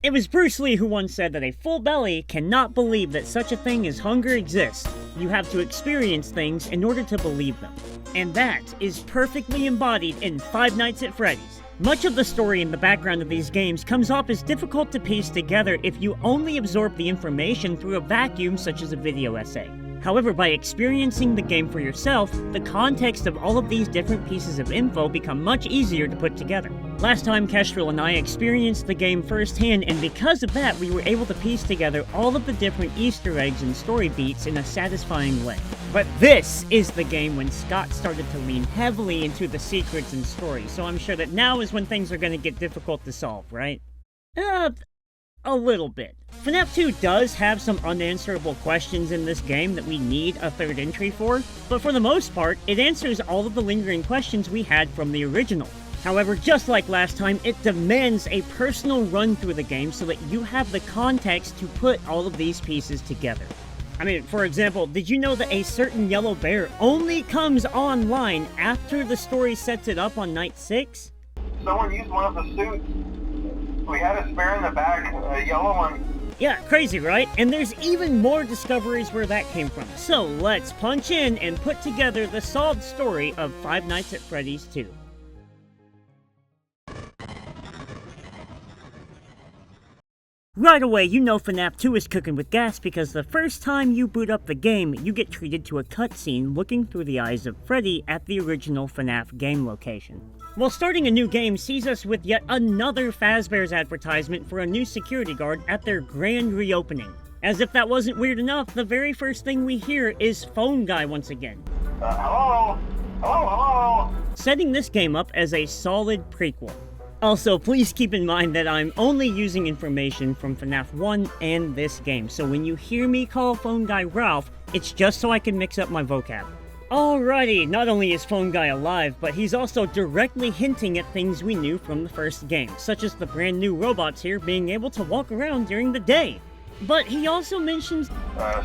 It was Bruce Lee who once said that a full belly cannot believe that such a thing as hunger exists. You have to experience things in order to believe them. And that is perfectly embodied in Five Nights at Freddy's. Much of the story in the background of these games comes off as difficult to piece together if you only absorb the information through a vacuum such as a video essay. However, by experiencing the game for yourself, the context of all of these different pieces of info become much easier to put together. Last time, Kestrel and I experienced the game firsthand, and because of that, we were able to piece together all of the different Easter eggs and story beats in a satisfying way. But this is the game when Scott started to lean heavily into the secrets and story, so I'm sure that now is when things are going to get difficult to solve, right? A little bit. FNAF 2 does have some unanswerable questions in this game that we need a third entry for, but for the most part, it answers all of the lingering questions we had from the original. However, just like last time, it demands a personal run through the game so that you have the context to put all of these pieces together. I mean, for example, did you know that a certain yellow bear only comes online after the story sets it up on night 6? Someone used one of the suits. We had a spare in the back, a yellow one. Yeah, crazy, right? And there's even more discoveries where that came from. So let's punch in and put together the solved story of Five Nights at Freddy's 2. Right away, you know FNAF 2 is cooking with gas because the first time you boot up the game, you get treated to a cutscene looking through the eyes of Freddy at the original FNAF game location. Well, starting a new game sees us with yet another Fazbear's advertisement for a new security guard at their grand reopening. As if that wasn't weird enough, the very first thing we hear is Phone Guy once again. Hello? Hello? Setting this game up as a solid prequel. Also, please keep in mind that I'm only using information from FNAF 1 and this game, so when you hear me call Phone Guy Ralph, it's just so I can mix up my vocab. Alrighty, not only is Phone Guy alive, but he's also directly hinting at things we knew from the first game, such as the brand new robots here being able to walk around during the day. But he also mentions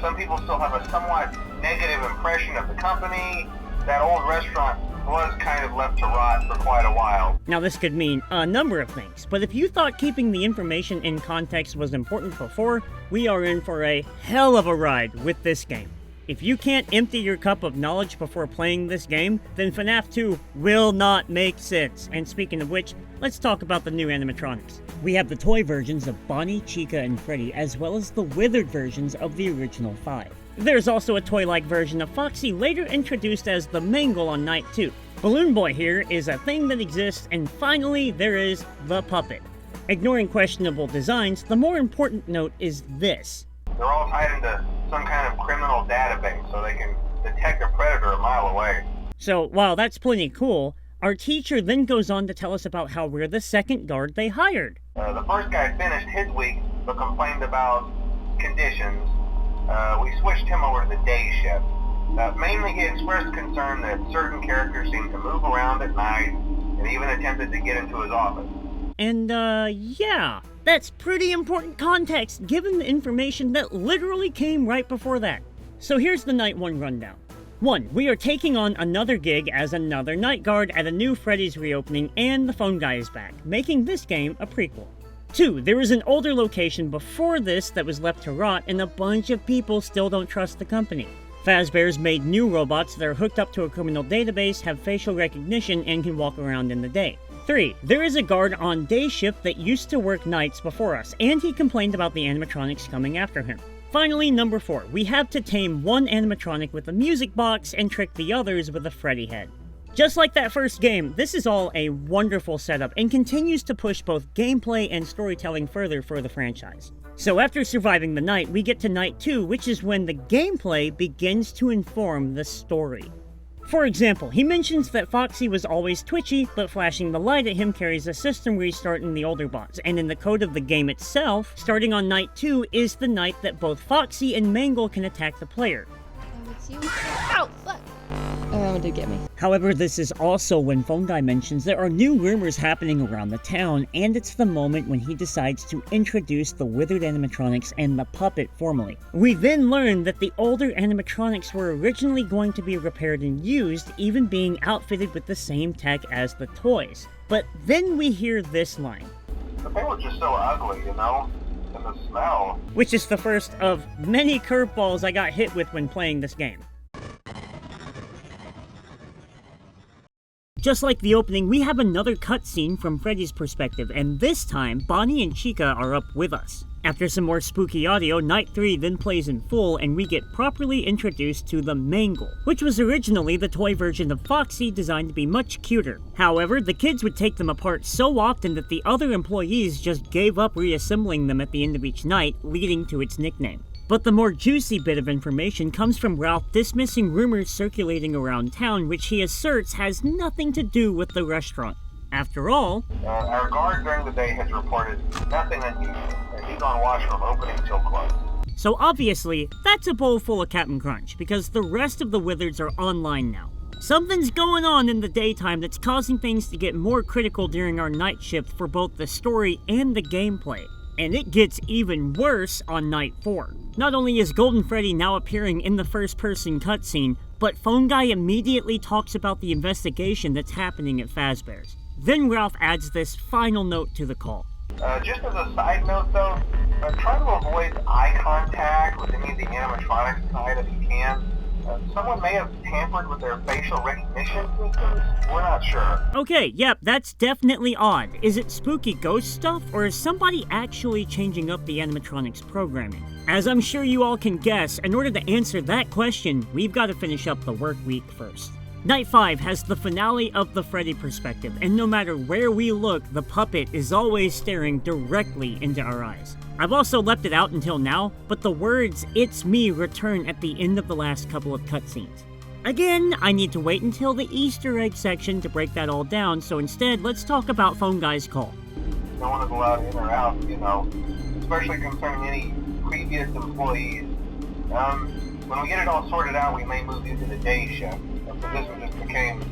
some people still have a somewhat negative impression of the company. That old restaurant was kind of left to rot for quite a while. Now this could mean a number of things, but if you thought keeping the information in context was important before, we are in for a hell of a ride with this game. If you can't empty your cup of knowledge before playing this game, then FNAF 2 will not make sense. And speaking of which, let's talk about the new animatronics. We have the toy versions of Bonnie, Chica, and Freddy, as well as the withered versions of the original 5. There's also a toy-like version of Foxy, later introduced as the Mangle on Night 2. Balloon Boy here is a thing that exists, and finally there is the puppet. Ignoring questionable designs, the more important note is this. They're all tied into some kind of criminal database so they can detect a predator a mile away. So, while that's plenty cool, our teacher then goes on to tell us about how we're the second guard they hired. The first guy finished his week, but complained about conditions. We switched him over to the day shift. Mainly he expressed concern that certain characters seemed to move around at night, and even attempted to get into his office. And, yeah, that's pretty important context, given the information that literally came right before that. So here's the Night 1 rundown. 1. We are taking on another gig as another night guard at a new Freddy's reopening, and the Phone Guy is back, making this game a prequel. 2. There is an older location before this that was left to rot, and a bunch of people still don't trust the company. Fazbear's made new robots that are hooked up to a criminal database, have facial recognition, and can walk around in the day. 3. There is a guard on day shift that used to work nights before us, and he complained about the animatronics coming after him. Finally, number 4. We have to tame one animatronic with a music box and trick the others with a Freddy head. Just like that first game, this is all a wonderful setup and continues to push both gameplay and storytelling further for the franchise. So after surviving the night, we get to Night 2, which is when the gameplay begins to inform the story. For example, he mentions that Foxy was always twitchy, but flashing the light at him carries a system restart in the older bots, and in the code of the game itself, starting on Night 2 is the night that both Foxy and Mangle can attack the player. Oh, it's you? Ow, fuck! Oh, that one did get me. However, this is also when Phone Guy mentions there are new rumors happening around the town, and it's the moment when he decides to introduce the withered animatronics and the puppet formally. We then learn that the older animatronics were originally going to be repaired and used, even being outfitted with the same tech as the toys. But then we hear this line. But they were just so ugly, you know? And the smell. Which is the first of many curveballs I got hit with when playing this game. Just like the opening, we have another cutscene from Freddy's perspective, and this time, Bonnie and Chica are up with us. After some more spooky audio, Night 3 then plays in full, and we get properly introduced to the Mangle, which was originally the toy version of Foxy designed to be much cuter. However, the kids would take them apart so often that the other employees just gave up reassembling them at the end of each night, leading to its nickname. But the more juicy bit of information comes from Ralph dismissing rumors circulating around town, which he asserts has nothing to do with the restaurant. After all, our guard during the day has reported nothing unusual, and he's on watch from opening till close. So obviously, that's a bowl full of Cap'n Crunch, because the rest of the Wizards are online now. Something's going on in the daytime that's causing things to get more critical during our night shift for both the story and the gameplay. And it gets even worse on Night 4. Not only is Golden Freddy now appearing in the first-person cutscene, but Phone Guy immediately talks about the investigation that's happening at Fazbear's. Then Ralph adds this final note to the call. Just as a side note though, try to avoid eye contact with any of the animatronics tonight if you can. Someone may have tampered with their facial recognition systems. We're not sure. Okay, yep, that's definitely odd. Is it spooky ghost stuff, or is somebody actually changing up the animatronics programming? As I'm sure you all can guess, in order to answer that question, we've got to finish up the work week first. Night 5 has the finale of the Freddy perspective, and no matter where we look, the puppet is always staring directly into our eyes. I've also left it out until now, but the words "It's me" return at the end of the last couple of cutscenes. Again, I need to wait until the Easter egg section to break that all down, so instead, let's talk about Phone Guy's call. No one is allowed in or out, you know, especially concerning any previous employees. When we get it all sorted out, we may move you to the day shift. So this one just became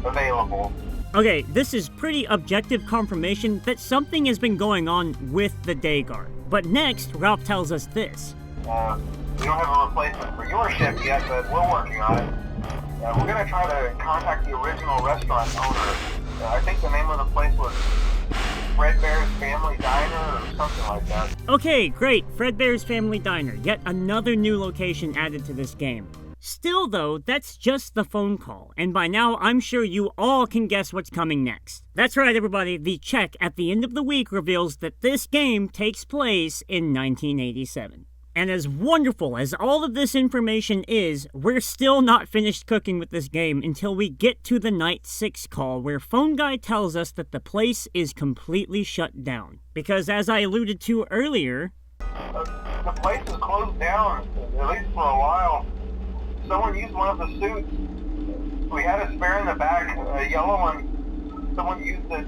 available. Okay, this is pretty objective confirmation that something has been going on with the day guard. But next, Ralph tells us this. We don't have a replacement for your shift yet, but we're working on it. We're going to try to contact the original restaurant owner. I think the name of the place was Fredbear's Family Diner or something like that. Okay, great, Fredbear's Family Diner. Yet another new location added to this game. Still though, that's just the phone call, and by now I'm sure you all can guess what's coming next. That's right everybody, the check at the end of the week reveals that this game takes place in 1987. And as wonderful as all of this information is, we're still not finished cooking with this game until we get to the Night 6 call where Phone Guy tells us that the place is completely shut down. Because as I alluded to earlier, the place is closed down, at least for a while. Someone used one of the suits. We had a spare in the back, a yellow one. Someone used it.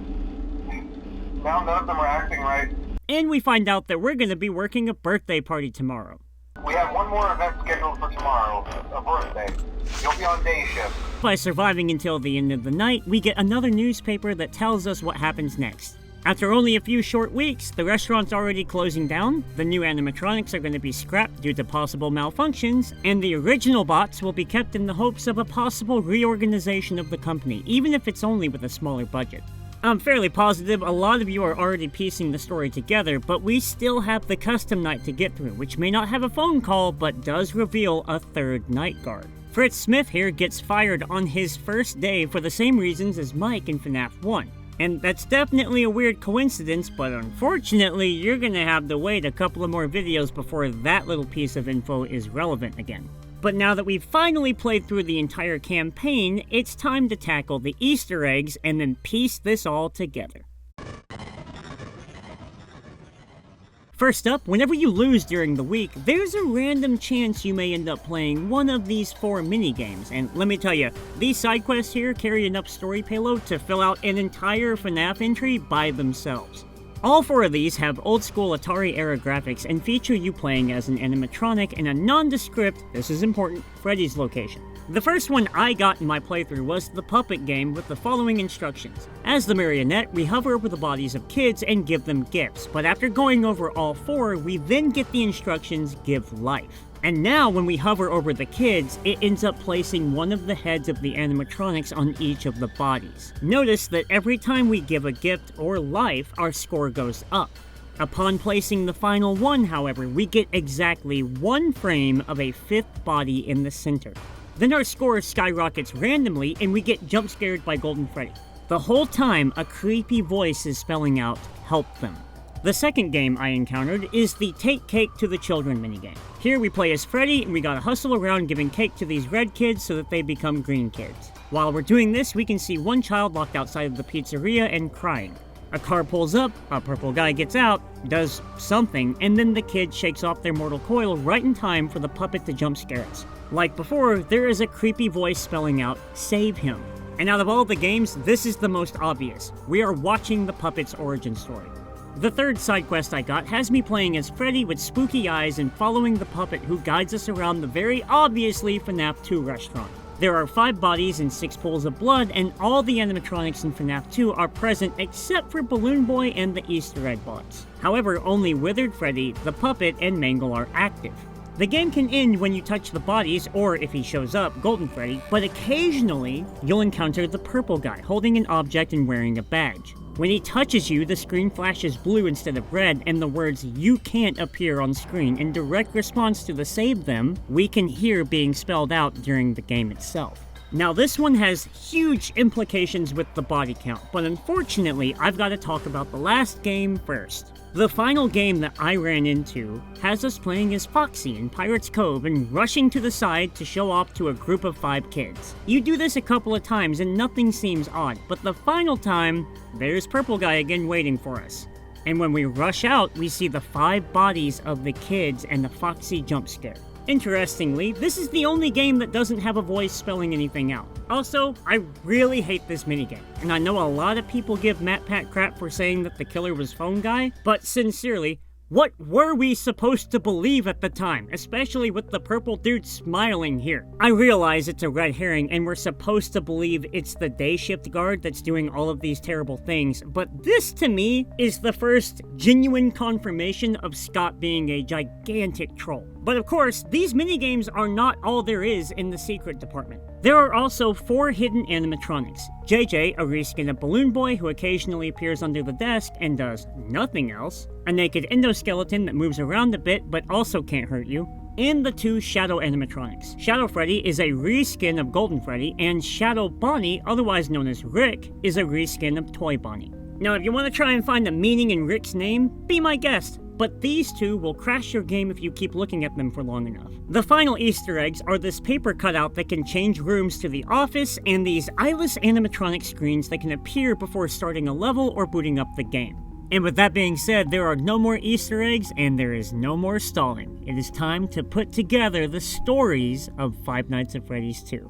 Now none of them are acting right. And we find out that we're going to be working a birthday party tomorrow. We have one more event scheduled for tomorrow, a birthday. You'll be on day shift. By surviving until the end of the night, we get another newspaper that tells us what happens next. After only a few short weeks, the restaurant's already closing down, the new animatronics are going to be scrapped due to possible malfunctions, and the original bots will be kept in the hopes of a possible reorganization of the company, even if it's only with a smaller budget. I'm fairly positive a lot of you are already piecing the story together, but we still have the custom night to get through, which may not have a phone call, but does reveal a third night guard. Fritz Smith here gets fired on his first day for the same reasons as Mike in FNAF 1. And that's definitely a weird coincidence, but unfortunately, you're gonna have to wait a couple of more videos before that little piece of info is relevant again. But now that we've finally played through the entire campaign, it's time to tackle the Easter eggs and then piece this all together. First up, whenever you lose during the week, there's a random chance you may end up playing one of these 4 minigames, and let me tell you, these side quests here carry enough story payload to fill out an entire FNAF entry by themselves. All 4 of these have old-school Atari-era graphics and feature you playing as an animatronic in a nondescript, this is important, Freddy's location. The first one I got in my playthrough was the puppet game with the following instructions. As the marionette, we hover over the bodies of kids and give them gifts, but after going over all 4, we then get the instructions give life. And now when we hover over the kids, it ends up placing one of the heads of the animatronics on each of the bodies. Notice that every time we give a gift or life, our score goes up. Upon placing the final one, however, we get exactly 1 frame of a 5th body in the center. Then our score skyrockets randomly and we get jump scared by Golden Freddy. The whole time, a creepy voice is spelling out, "Help them." The second game I encountered is the Take Cake to the Children minigame. Here we play as Freddy and we gotta hustle around giving cake to these red kids so that they become green kids. While we're doing this, we can see one child locked outside of the pizzeria and crying. A car pulls up, a purple guy gets out, does something, and then the kid shakes off their mortal coil right in time for the puppet to jump scare us. Like before, there is a creepy voice spelling out, "Save him." And out of all the games, this is the most obvious. We are watching the puppet's origin story. The third side quest I got has me playing as Freddy with spooky eyes and following the puppet who guides us around the very obviously FNAF 2 restaurant. There are 5 bodies and 6 pools of blood, and all the animatronics in FNAF 2 are present except for Balloon Boy and the Easter egg bots. However, only Withered Freddy, the puppet, and Mangle are active. The game can end when you touch the bodies, or if he shows up, Golden Freddy, but occasionally you'll encounter the purple guy holding an object and wearing a badge. When he touches you, the screen flashes blue instead of red, and the words "you can't" appear on screen in direct response to the "save them" we can hear being spelled out during the game itself. Now this one has huge implications with the body count, but unfortunately I've got to talk about the last game first. The final game that I ran into has us playing as Foxy in Pirate's Cove and rushing to the side to show off to a group of 5 kids. You do this a couple of times and nothing seems odd, but the final time, there's Purple Guy again waiting for us. And when we rush out, we see the 5 bodies of the kids and the Foxy jump scare. Interestingly, this is the only game that doesn't have a voice spelling anything out. Also, I really hate this minigame, and I know a lot of people give MatPat crap for saying that the killer was Phone Guy, but sincerely, what were we supposed to believe at the time, especially with the purple dude smiling here? I realize it's a red herring and we're supposed to believe it's the day shift guard that's doing all of these terrible things, but this to me is the first genuine confirmation of Scott being a gigantic troll. But of course, these minigames are not all there is in the secret department. There are also 4 hidden animatronics. JJ, a reskin of Balloon Boy who occasionally appears under the desk and does nothing else, a naked endoskeleton that moves around a bit but also can't hurt you, and the 2 Shadow animatronics. Shadow Freddy is a reskin of Golden Freddy, and Shadow Bonnie, otherwise known as Rick, is a reskin of Toy Bonnie. Now if you want to try and find a meaning in Rick's name, be my guest. But these 2 will crash your game if you keep looking at them for long enough. The final Easter eggs are this paper cutout that can change rooms to the office, and these eyeless animatronic screens that can appear before starting a level or booting up the game. And with that being said, there are no more Easter eggs and there is no more stalling. It is time to put together the stories of Five Nights at Freddy's 2.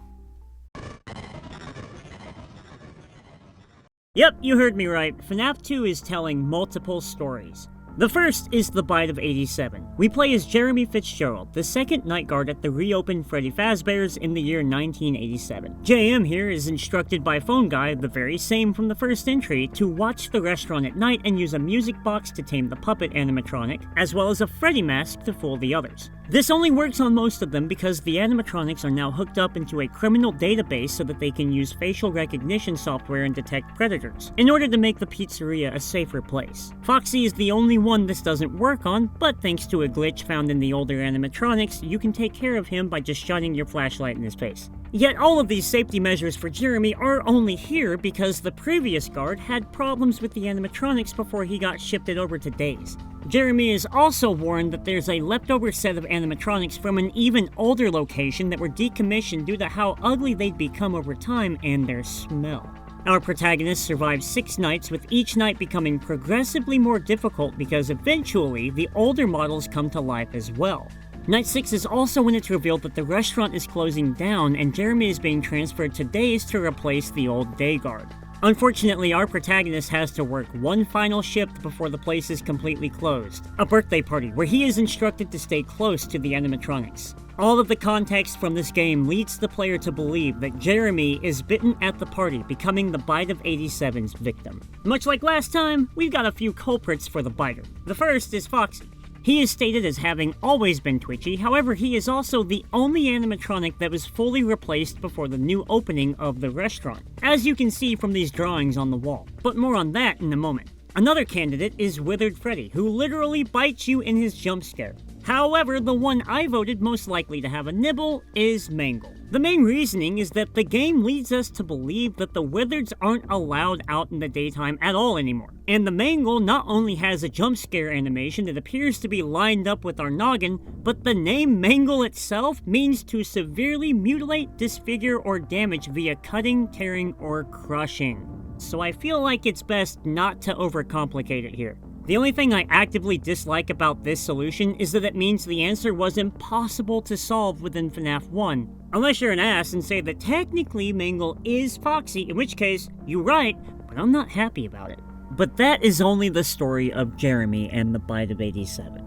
Yep, you heard me right. FNAF 2 is telling multiple stories. The first is The Bite of 87. We play as Jeremy Fitzgerald, the second night guard at the reopened Freddy Fazbear's in the year 1987. JM here is instructed by Phone Guy, the very same from the first entry, to watch the restaurant at night and use a music box to tame the puppet animatronic, as well as a Freddy mask to fool the others. This only works on most of them because the animatronics are now hooked up into a criminal database so that they can use facial recognition software and detect predators, in order to make the pizzeria a safer place. Foxy is the only one this doesn't work on, but thanks to a glitch found in the older animatronics, you can take care of him by just shining your flashlight in his face. Yet all of these safety measures for Jeremy are only here because the previous guard had problems with the animatronics before he got shifted over to Days. Jeremy is also warned that there's a leftover set of animatronics from an even older location that were decommissioned due to how ugly they'd become over time and their smell. Our protagonist survives 6 nights, with each night becoming progressively more difficult because eventually the older models come to life as well. Night 6 is also when it's revealed that the restaurant is closing down and Jeremy is being transferred to Days to replace the old day guard. Unfortunately, our protagonist has to work one final shift before the place is completely closed, a birthday party where he is instructed to stay close to the animatronics. All of the context from this game leads the player to believe that Jeremy is bitten at the party, becoming the Bite of 87's victim. Much like last time, we've got a few culprits for the biter. The first is Foxy. He is stated as having always been twitchy, however he is also the only animatronic that was fully replaced before the new opening of the restaurant, as you can see from these drawings on the wall, but more on that in a moment. Another candidate is Withered Freddy, who literally bites you in his jump scare. However, the one I voted most likely to have a nibble is Mangle. The main reasoning is that the game leads us to believe that the Withereds aren't allowed out in the daytime at all anymore. And the Mangle not only has a jump scare animation that appears to be lined up with our noggin, but the name Mangle itself means to severely mutilate, disfigure, or damage via cutting, tearing, or crushing. So I feel like it's best not to overcomplicate it here. The only thing I actively dislike about this solution is that it means the answer was impossible to solve within FNAF 1. Unless you're an ass and say that technically Mangle is Foxy, in which case, you're right, but I'm not happy about it. But that is only the story of Jeremy and the Bite of 87.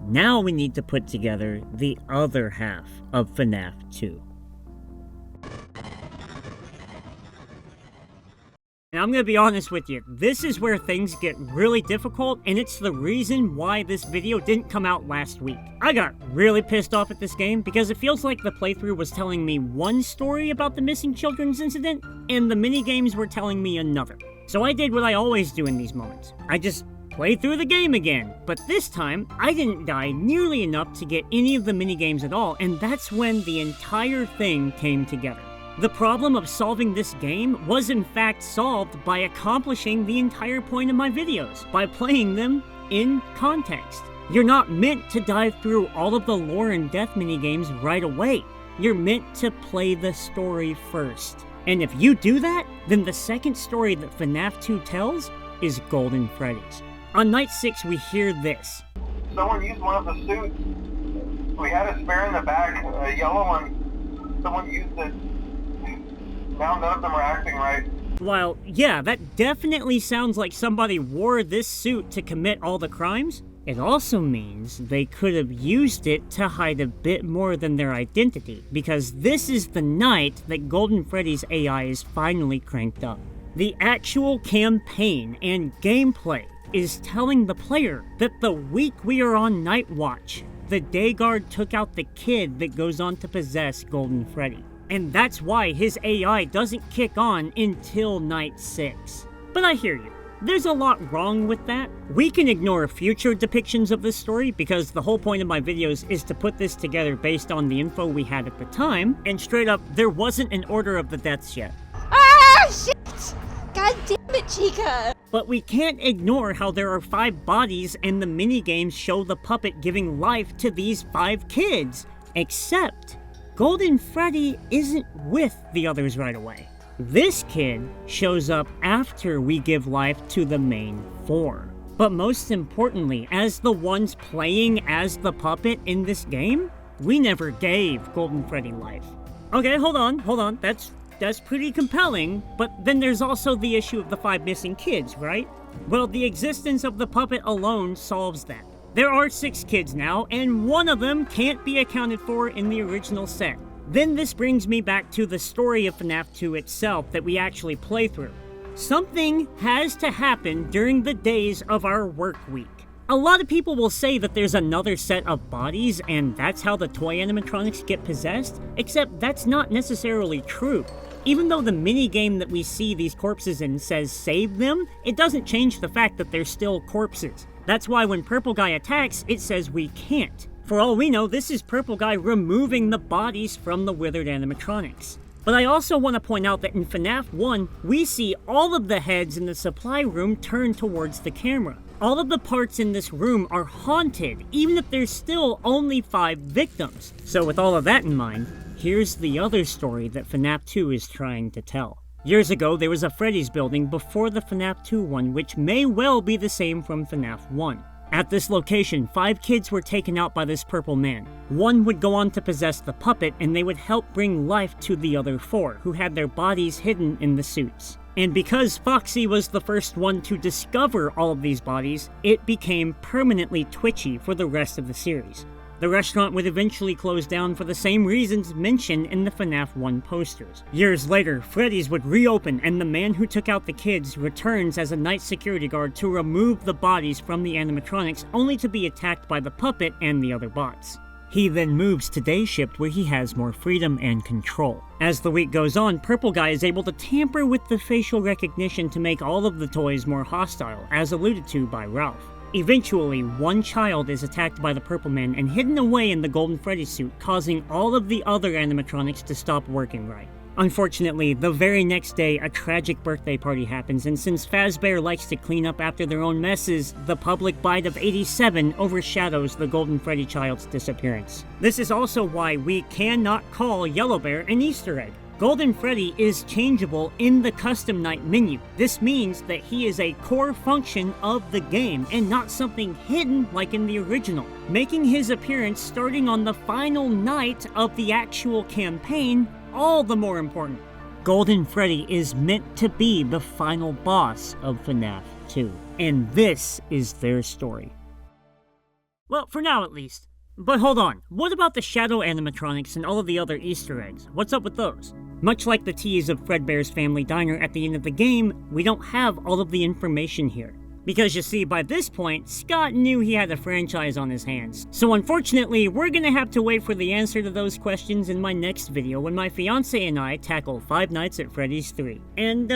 Now we need to put together the other half of FNAF 2. And I'm gonna be honest with you, this is where things get really difficult, and it's the reason why this video didn't come out last week. I got really pissed off at this game because it feels like the playthrough was telling me one story about the missing children's incident, and the minigames were telling me another. So I did what I always do in these moments. I just played through the game again, but this time, I didn't die nearly enough to get any of the minigames at all, and that's when the entire thing came together. The problem of solving this game was in fact solved by accomplishing the entire point of my videos, by playing them in context. You're not meant to dive through all of the lore and death minigames right away. You're meant to play the story first. And if you do that, then the second story that FNAF 2 tells is Golden Freddy's. On night 6, we hear this. Someone used one of the suits. We had a spare in the back, a yellow one. Someone used it. Now none of them are acting right. While, yeah, that definitely sounds like somebody wore this suit to commit all the crimes, it also means they could have used it to hide a bit more than their identity, because this is the night that Golden Freddy's AI is finally cranked up. The actual campaign and gameplay is telling the player that the week we are on Night Watch, the Day Guard took out the kid that goes on to possess Golden Freddy. And that's why his AI doesn't kick on until night 6. But I hear you. There's a lot wrong with that. We can ignore future depictions of this story because the whole point of my videos is to put this together based on the info we had at the time, and straight up, there wasn't an order of the deaths yet. Ah, shit! God damn it, Chica! But we can't ignore how there are 5 bodies and the minigames show the puppet giving life to these 5 kids. Except Golden Freddy isn't with the others right away. This kid shows up after we give life to the main 4. But most importantly, as the ones playing as the puppet in this game, we never gave Golden Freddy life. Okay, hold on, that's pretty compelling, but then there's also the issue of the 5 missing kids, right? Well, the existence of the puppet alone solves that. There are 6 kids now, and one of them can't be accounted for in the original set. Then this brings me back to the story of FNAF 2 itself that we actually play through. Something has to happen during the days of our work week. A lot of people will say that there's another set of bodies and that's how the toy animatronics get possessed, except that's not necessarily true. Even though the minigame that we see these corpses in says save them, it doesn't change the fact that they're still corpses. That's why when Purple Guy attacks, it says we can't. For all we know, this is Purple Guy removing the bodies from the withered animatronics. But I also want to point out that in FNAF 1, we see all of the heads in the supply room turn towards the camera. All of the parts in this room are haunted, even if there's still only 5 victims. So with all of that in mind, here's the other story that FNAF 2 is trying to tell. Years ago, there was a Freddy's building before the FNAF 2 one, which may well be the same from FNAF 1. At this location, 5 kids were taken out by this purple man. One would go on to possess the puppet, and they would help bring life to the other 4, who had their bodies hidden in the suits. And because Foxy was the first one to discover all of these bodies, it became permanently twitchy for the rest of the series. The restaurant would eventually close down for the same reasons mentioned in the FNAF 1 posters. Years later, Freddy's would reopen and the man who took out the kids returns as a night security guard to remove the bodies from the animatronics, only to be attacked by the puppet and the other bots. He then moves to day shift where he has more freedom and control. As the week goes on, Purple Guy is able to tamper with the facial recognition to make all of the toys more hostile, as alluded to by Ralph. Eventually, one child is attacked by the Purple Man and hidden away in the Golden Freddy suit, causing all of the other animatronics to stop working right. Unfortunately, the very next day, a tragic birthday party happens, and since Fazbear likes to clean up after their own messes, the public bite of 87 overshadows the Golden Freddy child's disappearance. This is also why we cannot call Yellow Bear an Easter egg. Golden Freddy is changeable in the custom night menu. This means that he is a core function of the game and not something hidden like in the original, making his appearance starting on the final night of the actual campaign all the more important. Golden Freddy is meant to be the final boss of FNAF 2, and this is their story. Well, for now at least. But hold on, what about the shadow animatronics and all of the other Easter eggs? What's up with those? Much like the tease of Fredbear's Family Diner at the end of the game, we don't have all of the information here. Because you see, by this point, Scott knew he had a franchise on his hands. So unfortunately, we're gonna have to wait for the answer to those questions in my next video when my fiancé and I tackle Five Nights at Freddy's 3. And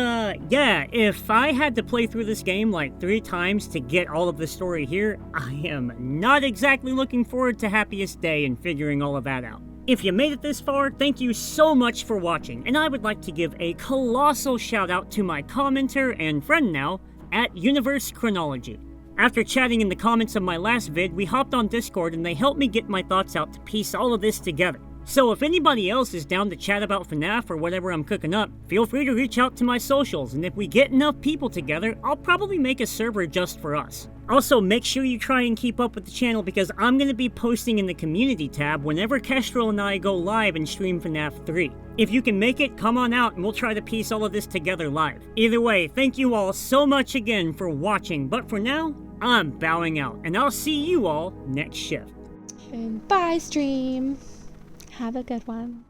yeah, if I had to play through this game like 3 times to get all of the story here, I am not exactly looking forward to Happiest Day and figuring all of that out. If you made it this far, thank you so much for watching, and I would like to give a colossal shout out to my commenter and friend now, at Universe Chronology. After chatting in the comments of my last vid, we hopped on Discord and they helped me get my thoughts out to piece all of this together. So if anybody else is down to chat about FNAF or whatever I'm cooking up, feel free to reach out to my socials, and if we get enough people together, I'll probably make a server just for us. Also, make sure you try and keep up with the channel because I'm going to be posting in the community tab whenever Kestrel and I go live and stream FNAF 3. If you can make it, come on out and we'll try to piece all of this together live. Either way, thank you all so much again for watching, but for now, I'm bowing out, and I'll see you all next shift. And bye, stream. Have a good one.